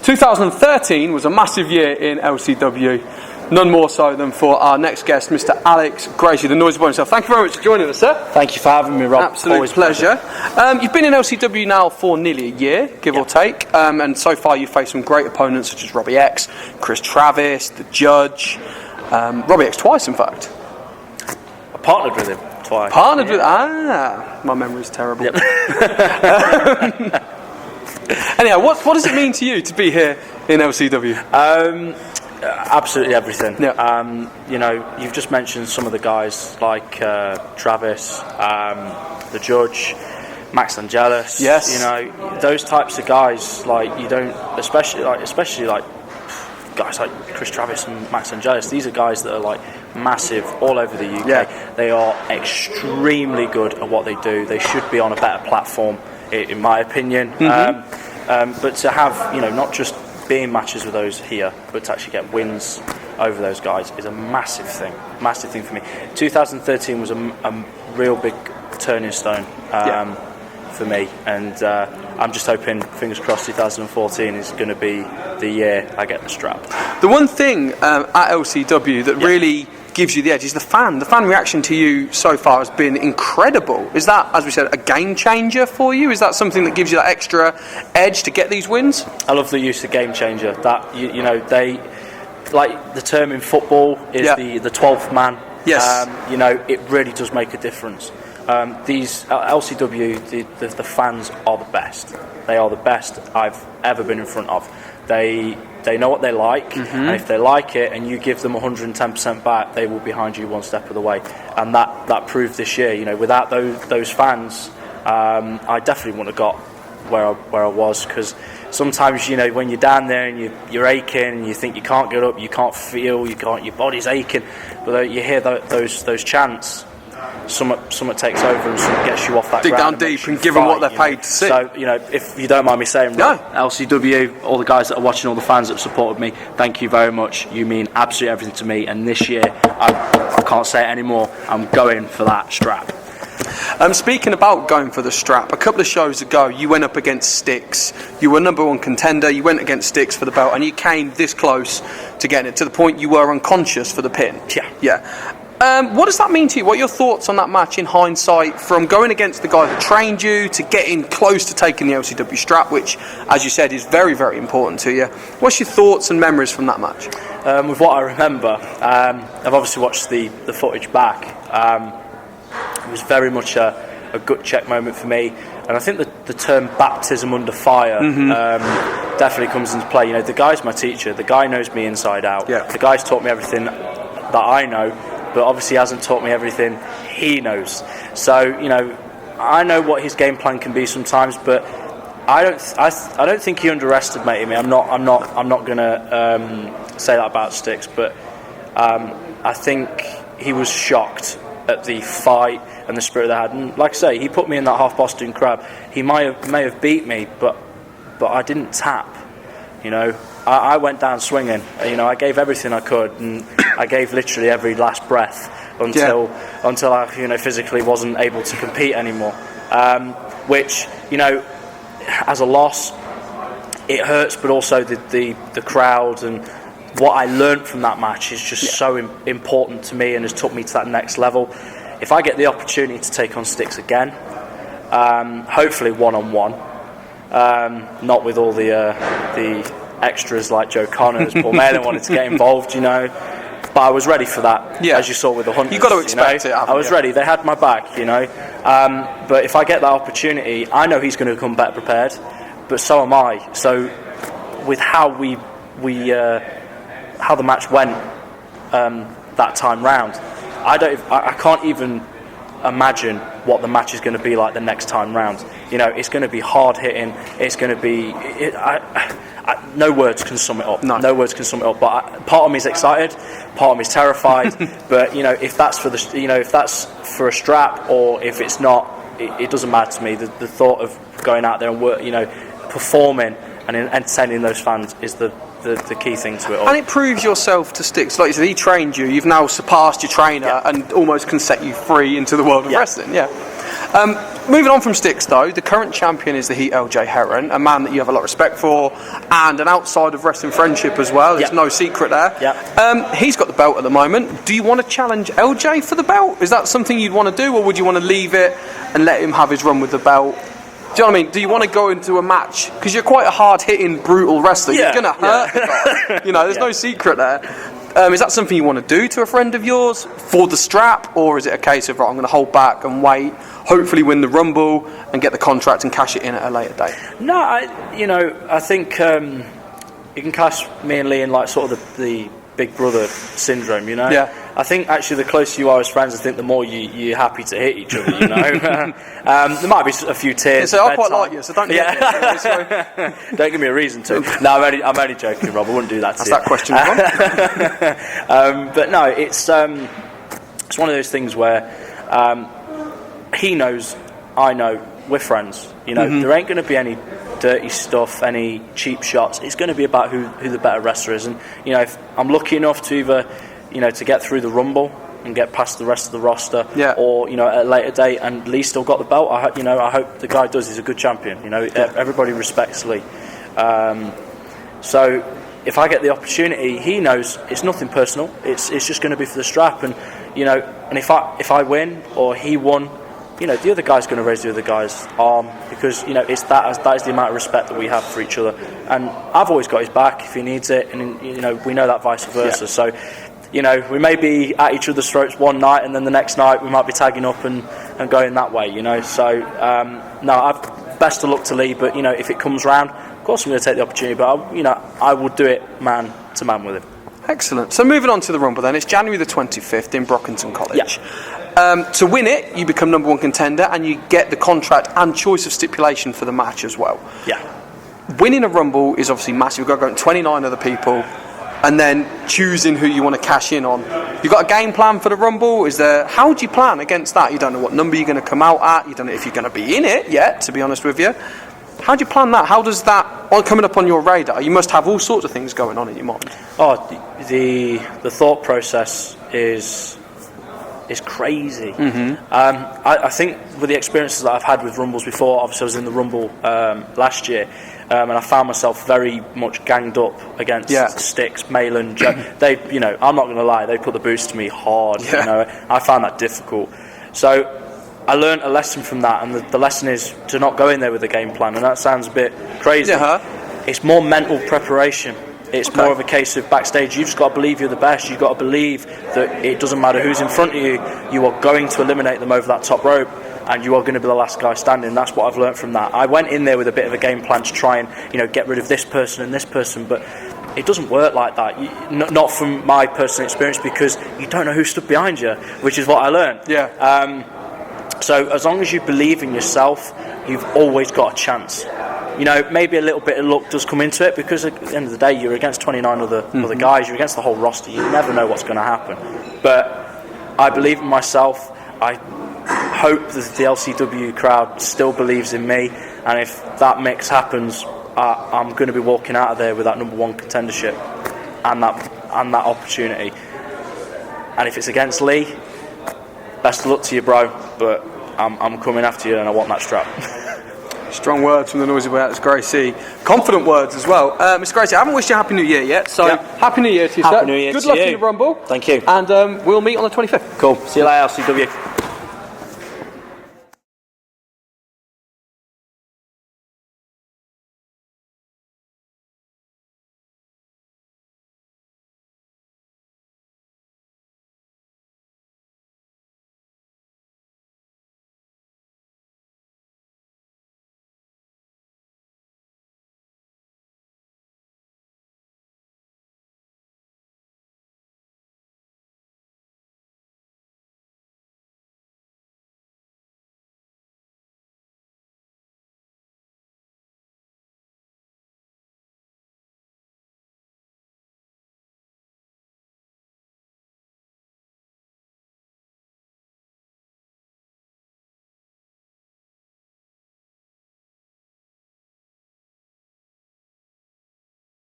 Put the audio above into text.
2013 was a massive year in LCW. None more so than for our next guest, Mr. Alex Gracie, the Noisy Boy himself. Thank you very much for joining us, sir. Thank you for having me, Rob. Absolute Always pleasure. You've been in LCW now for nearly a year, give or take, and so far you've faced some great opponents such as Robbie X, Chris Travis, the Judge, Robbie X twice, in fact. I partnered with him twice. Partnered with... my memory's terrible. Yep. Anyhow, what does it mean to you to be here in LCW? Absolutely everything. Yeah. You've just mentioned some of the guys like Travis, the Judge, Max Angelis. Yes. Those types of guys. Like you don't, especially like guys like Chris Travis and Max Angelis. These are guys that are like massive all over the UK. Yeah. They are extremely good at what they do. They should be on a better platform, in my opinion. Mm-hmm. But to have, not just be in matches with those here, but to actually get wins over those guys is a massive thing for me. 2013 was a real big turning stone for me, and I'm just hoping, fingers crossed, 2014 is going to be the year I get the strap. The one thing at LCW that really gives you the edge is the fan. The fan reaction to you so far has been incredible. Is that, as we said, a game changer for you? Is that something that gives you that extra edge to get these wins? I love the use of game changer. That they like the term in football is the 12th man. Yes. It really does make a difference. These LCW, the fans are the best. They are the best I've ever been in front of. They know what they like, and if they like it and you give them 110% back, they will be behind you one step of the way. And that proved this year. Without those fans, I definitely wouldn't have got where I was, because sometimes when you're down there and you're aching and you think you can't get up, you can't feel, your body's aching, but you hear those chants. Something takes over and something gets you off that dig ground. Dig down deep and give them what they're paid to see. So, if you don't mind me saying, no. LCW, all the guys that are watching, all the fans that have supported me, thank you very much. You mean absolutely everything to me. And this year, I can't say it anymore, I'm going for that strap. Speaking about going for the strap, a couple of shows ago you went up against Styx. You were number one contender, you went against Styx for the belt, and you came this close to getting it, to the point you were unconscious for the pin. Yeah. What does that mean to you? What are your thoughts on that match in hindsight, from going against the guy that trained you to getting close to taking the LCW strap, which, as you said, is very, very important to you? What's your thoughts and memories from that match? With what I remember, I've obviously watched the footage back. It was very much a gut check moment for me, and I think the term baptism under fire definitely comes into play. The guy's my teacher. The guy knows me inside out. Yeah. The guy's taught me everything that I know, but obviously hasn't taught me everything he knows. So I know what his game plan can be sometimes, but I don't think he underestimated me. I'm not going to say that about Styx, but I think he was shocked at the fight and the spirit they had. And like I say, he put me in that half Boston Crab. He may have beat me, but I didn't tap. I went down swinging. I gave everything I could, and I gave literally every last breath until I physically wasn't able to compete anymore. Which as a loss, it hurts, but also the crowd and what I learned from that match is just so important to me and has took me to that next level. If I get the opportunity to take on Styx again, hopefully one-on-one, not with all the extras like Joe Connors, Paul Malin wanted to get involved, but I was ready for that, as you saw with the Hunters. You've got to expect it. I was ready. They had my back, but if I get that opportunity, I know he's going to come better prepared, but so am I. So with how how the match went that time round, I can't even imagine what the match is going to be like the next time round. It's going to be hard hitting. It's going to be. No words can sum it up. No words can sum it up. But part of me is excited, part of me is terrified. But if that's for if that's for a strap or if it's not, it doesn't matter to me. The thought of going out there and work, performing and entertaining those fans is the key thing to it all. And it proves yourself to Styx. Like you said, he trained you. You've now surpassed your trainer and almost can set you free into the world of wrestling. moving on from sticks, though, the current champion is the Heat LJ Heron, a man that you have a lot of respect for, and an outside of wrestling friendship as well. There's no secret there. He's got the belt at the moment. Do you want to challenge LJ for the belt? Is that something you'd want to do, or would you want to leave it and let him have his run with the belt? Do you know what I mean? Do you want to go into a match? Because you're quite a hard-hitting, brutal wrestler. You're going to hurt the guy. You know, there's no secret there. Is that something you want to do to a friend of yours for the strap, or is it a case of, right, I'm going to hold back and wait, hopefully win the Rumble and get the contract and cash it in at a later date? No, I think you can cash me and Lee in like sort of the big brother syndrome, you know? Yeah. I think actually the closer you are as friends, I think the more you're happy to hit each other, you know? There might be a few tears. So I quite like you, so don't don't give me a reason to. No, I'm only joking, Rob. I wouldn't do that to you. That's that question. But no, it's one of those things where he knows, I know, we're friends. You know, there ain't going to be any dirty stuff, any cheap shots. It's going to be about who the better wrestler is. And, you know, if I'm lucky enough to either, you know, to get through the Rumble and get past the rest of the roster, or, you know, at a later date, and Lee still got the belt, I hope the guy does. He's a good champion. You know, everybody respects Lee. So if I get the opportunity, he knows it's nothing personal. It's just going to be for the strap. And, you know, and if I win or he won, you know, the other guy's going to raise the other guy's arm, because, you know, that is the amount of respect that we have for each other. And I've always got his back if he needs it, and, you know, we know that vice versa. Yeah. So, you know, we may be at each other's throats one night, and then the next night we might be tagging up and going that way, you know. So, I've best of luck to Lee, but, you know, if it comes round, of course I'm going to take the opportunity, but, I will do it man to man with him. Excellent. So moving on to the Rumble then, it's January the 25th in Brockington College. To win it, you become number one contender, and you get the contract and choice of stipulation for the match as well. Winning a Rumble is obviously massive. You've got to go 29 other people, and then choosing who you want to cash in on. You've got a game plan for the Rumble. How do you plan against that? You don't know what number you're going to come out at. You don't know if you're going to be in it yet, to be honest with you. How do you plan that? How does that, coming up on your radar, you must have all sorts of things going on in your mind. The thought process is crazy. I think with the experiences that I've had with Rumbles before, obviously I was in the Rumble last year, and I found myself very much ganged up against Styx, Malin, Joe. They, you know, I'm not going to lie, they put the boost to me hard. You know, I found that difficult. So I learned a lesson from that, and the lesson is to not go in there with a game plan. And that sounds a bit crazy. It's more mental preparation. It's more of a case of backstage, you've just got to believe you're the best. You've got to believe that it doesn't matter who's in front of you, you are going to eliminate them over that top rope, and you are going to be the last guy standing. That's what I've learned from that. I went in there with a bit of a game plan to try and, you know, get rid of this person and this person, but it doesn't work like that. Not from my personal experience, because you don't know who stood behind you, which is what I learned. So as long as you believe in yourself, you've always got a chance. You know, maybe a little bit of luck does come into it, because at the end of the day, you're against 29 other guys, you're against the whole roster, you never know what's going to happen. But I believe in myself. I hope that the LCW crowd still believes in me, and if that mix happens, I'm going to be walking out of there with that number one contendership and that opportunity. And if it's against Lee, best of luck to you, bro, but I'm coming after you, and I want that strap. Strong words from the noisy boy Alex Gracie. Confident words as well. Mr. Gracie, I haven't wished you a Happy New Year yet, so Happy New Year to you, sir. Happy New Year. Good luck in the Rumble. Thank you. And we'll meet on the 25th. Cool. See you later, LCW.